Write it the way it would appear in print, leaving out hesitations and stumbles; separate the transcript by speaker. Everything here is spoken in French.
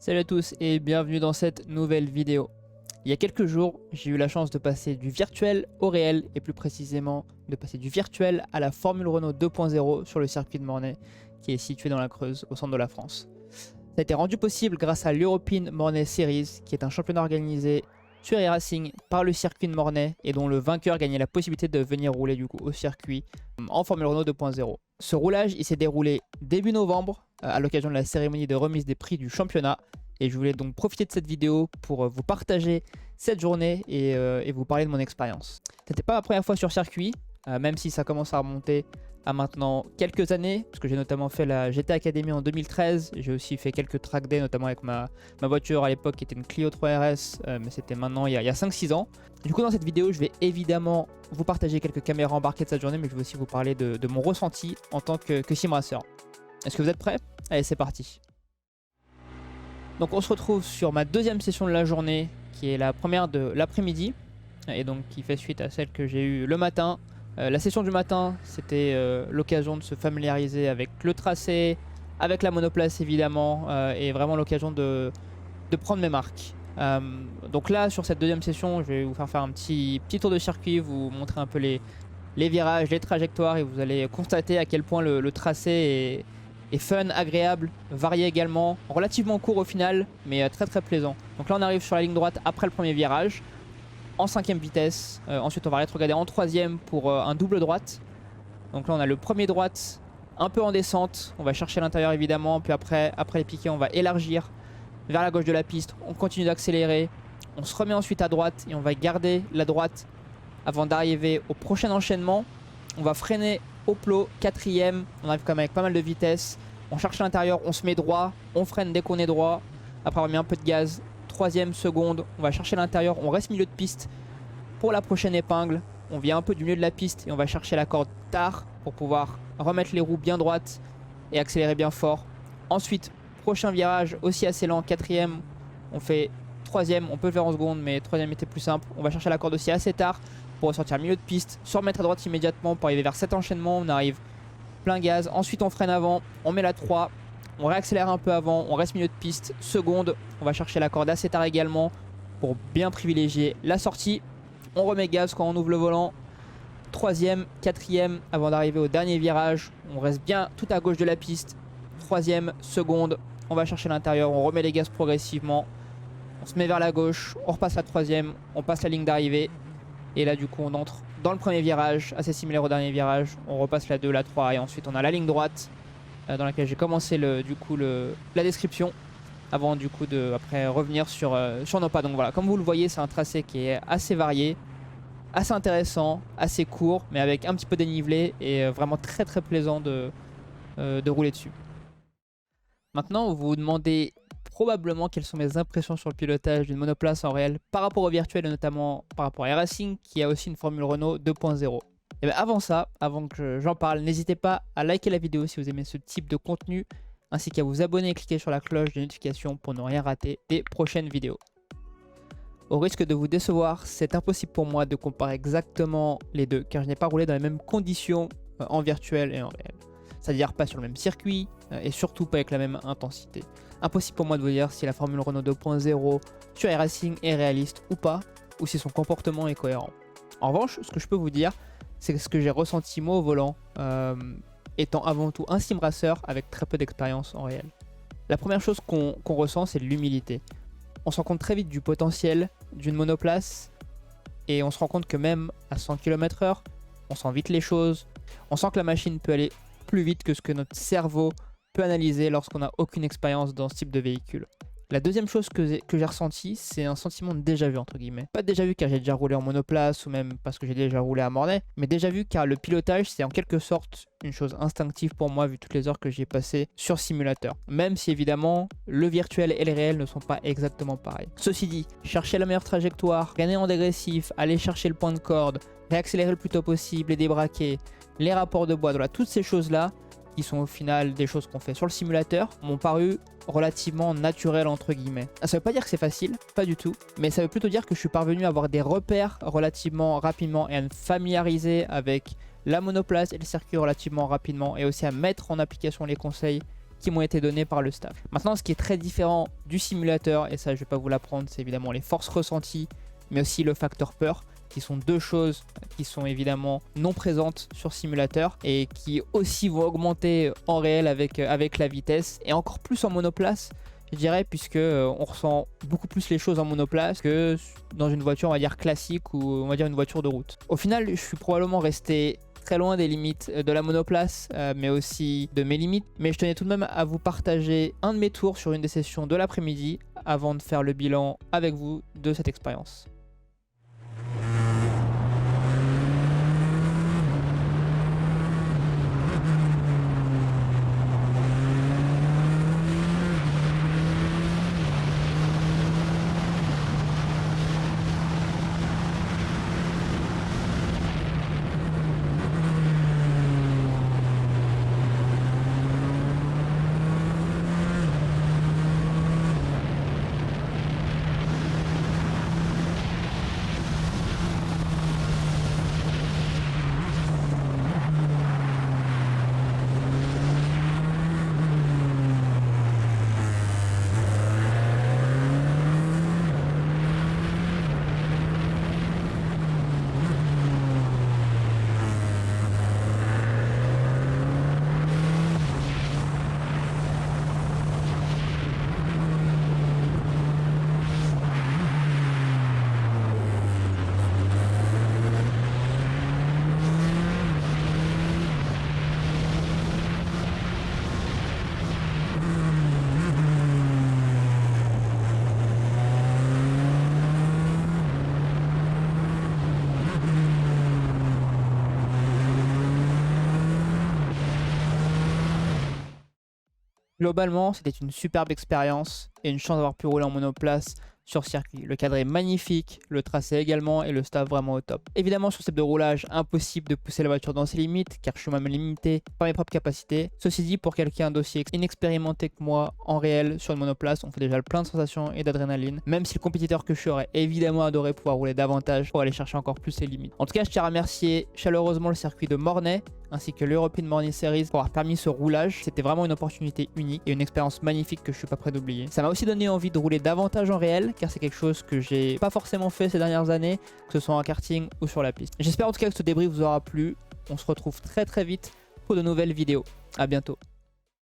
Speaker 1: Salut à tous et bienvenue dans cette nouvelle vidéo. Il y a quelques jours, j'ai eu la chance de passer du virtuel au réel et plus précisément de passer du virtuel à la Formule Renault 2.0 sur le circuit de Mornay qui est situé dans la Creuse au centre de la France. Ça a été rendu possible grâce à l'European Mornay Series qui est un championnat organisé sur e-racing par le circuit de Mornay et dont le vainqueur gagnait la possibilité de venir rouler du coup au circuit en Formule Renault 2.0. Ce roulage il s'est déroulé début novembre à l'occasion de la cérémonie de remise des prix du championnat et je voulais donc profiter de cette vidéo pour vous partager cette journée et vous parler de mon expérience. C'était pas ma première fois sur circuit, même si ça commence à remonter à maintenant quelques années, parce que j'ai notamment fait la GT Academy en 2013, j'ai aussi fait quelques track days, notamment avec ma voiture à l'époque qui était une Clio 3 RS, mais c'était maintenant il y a 5-6 ans. Du coup dans cette vidéo je vais évidemment vous partager quelques caméras embarquées de cette journée, mais je vais aussi vous parler de mon ressenti en tant que sim racer. Est-ce que vous êtes prêts? Allez, c'est parti. Donc on se retrouve sur ma deuxième session de la journée, qui est la première de l'après-midi, et donc qui fait suite à celle que j'ai eue le matin. La session du matin, c'était l'occasion de se familiariser avec le tracé, avec la monoplace évidemment, et vraiment l'occasion de prendre mes marques. Donc là, sur cette deuxième session, je vais vous faire un petit tour de circuit, vous montrer un peu les virages, les trajectoires, et vous allez constater à quel point le tracé est fun, agréable, varié également, relativement court au final, mais très plaisant. Donc là on arrive sur la ligne droite après le premier virage, en 5ème vitesse, ensuite on va rétrograder en 3ème pour un double droite. Donc là on a le premier droite un peu en descente, on va chercher l'intérieur évidemment, puis après les piquets on va élargir vers la gauche de la piste, on continue d'accélérer, on se remet ensuite à droite et on va garder la droite avant d'arriver au prochain enchaînement. On va freiner au plot, 4ème, on arrive quand même avec pas mal de vitesse, on cherche l'intérieur, on se met droit, on freine dès qu'on est droit, après on met un peu de gaz, 3ème seconde, on va chercher l'intérieur, on reste milieu de piste pour la prochaine épingle, on vient un peu du milieu de la piste et on va chercher la corde tard pour pouvoir remettre les roues bien droites et accélérer bien fort. Ensuite, prochain virage aussi assez lent, 4ème, on fait 3ème, on peut le faire en seconde mais 3ème était plus simple, on va chercher la corde aussi assez tard pour ressortir milieu de piste, se remettre à droite immédiatement pour arriver vers cet enchaînement, on arrive plein gaz, ensuite on freine avant, on met la 3, on réaccélère un peu avant, on reste milieu de piste, seconde, on va chercher la corde assez tard également pour bien privilégier la sortie, on remet gaz quand on ouvre le volant, 3ème, 4ème avant d'arriver au dernier virage, on reste bien tout à gauche de la piste, 3ème, seconde, on va chercher l'intérieur, on remet les gaz progressivement, on se met vers la gauche, on repasse la 3ème, on passe la ligne d'arrivée. Et là du coup on entre dans le premier virage, assez similaire au dernier virage, on repasse la 2, la 3 et ensuite on a la ligne droite dans laquelle j'ai commencé la description avant du coup de après revenir sur nos pas. Donc voilà, comme vous le voyez c'est un tracé qui est assez varié, assez intéressant, assez court mais avec un petit peu dénivelé et vraiment très plaisant de rouler dessus. Maintenant vous vous demandez probablement quelles sont mes impressions sur le pilotage d'une monoplace en réel par rapport au virtuel et notamment par rapport à e-racing qui a aussi une Formule Renault 2.0. Et bien avant ça, avant que j'en parle, n'hésitez pas à liker la vidéo si vous aimez ce type de contenu ainsi qu'à vous abonner et cliquer sur la cloche de notification pour ne rien rater des prochaines vidéos. Au risque de vous décevoir, c'est impossible pour moi de comparer exactement les deux car je n'ai pas roulé dans les mêmes conditions en virtuel et en réel. C'est-à-dire pas sur le même circuit et surtout pas avec la même intensité. Impossible pour moi de vous dire si la Formule Renault 2.0 sur e-racing est réaliste ou pas, ou si son comportement est cohérent. En revanche, ce que je peux vous dire, c'est ce que j'ai ressenti moi au volant, étant avant tout un sim racer avec très peu d'expérience en réel. La première chose qu'on ressent, c'est l'humilité. On se rend compte très vite du potentiel d'une monoplace, et on se rend compte que même à 100 km/h, on sent vite les choses, on sent que la machine peut aller plus vite que ce que notre cerveau peut analyser lorsqu'on n'a aucune expérience dans ce type de véhicule. La deuxième chose que j'ai ressenti, c'est un sentiment de déjà vu entre guillemets. Pas de déjà vu car j'ai déjà roulé en monoplace ou même parce que j'ai déjà roulé à Mornay, mais déjà vu car le pilotage c'est en quelque sorte une chose instinctive pour moi vu toutes les heures que j'ai passées sur simulateur. Même si évidemment le virtuel et le réel ne sont pas exactement pareils. Ceci dit, chercher la meilleure trajectoire, gagner en dégressif, aller chercher le point de corde, réaccélérer le plus tôt possible et débraquer, les rapports de bois, voilà, toutes ces choses là qui sont au final des choses qu'on fait sur le simulateur, m'ont paru relativement naturelles entre guillemets. Ça veut pas dire que c'est facile, pas du tout, mais ça veut plutôt dire que je suis parvenu à avoir des repères relativement rapidement et à me familiariser avec la monoplace et le circuit relativement rapidement et aussi à mettre en application les conseils qui m'ont été données par le staff. Maintenant, ce qui est très différent du simulateur, et ça je vais pas vous l'apprendre, c'est évidemment les forces ressenties, mais aussi le facteur peur, qui sont deux choses qui sont évidemment non présentes sur simulateur et qui aussi vont augmenter en réel avec la vitesse et encore plus en monoplace, je dirais, puisque on ressent beaucoup plus les choses en monoplace que dans une voiture, on va dire classique, ou on va dire une voiture de route. Au final, je suis probablement resté très loin des limites de la monoplace, mais aussi de mes limites. Mais je tenais tout de même à vous partager un de mes tours sur une des sessions de l'après-midi avant de faire le bilan avec vous de cette expérience. Globalement, c'était une superbe expérience et une chance d'avoir pu rouler en monoplace sur circuit. Le cadre est magnifique, le tracé également et le staff vraiment au top. Évidemment, sur ce type de roulage, impossible de pousser la voiture dans ses limites car je suis même limité par mes propres capacités. Ceci dit, pour quelqu'un d'aussi inexpérimenté que moi en réel sur une monoplace, on fait déjà plein de sensations et d'adrénaline. Même si le compétiteur que je suis aurait évidemment adoré pouvoir rouler davantage pour aller chercher encore plus ses limites. En tout cas, je tiens à remercier chaleureusement le circuit de Mornay ainsi que l'European Morning Series pour avoir permis ce roulage. C'était vraiment une opportunité unique et une expérience magnifique que je suis pas prêt d'oublier. Ça m'a aussi donné envie de rouler davantage en réel car c'est quelque chose que j'ai pas forcément fait ces dernières années, que ce soit en karting ou sur la piste. J'espère en tout cas que ce débrief vous aura plu. On se retrouve très vite pour de nouvelles vidéos. À bientôt.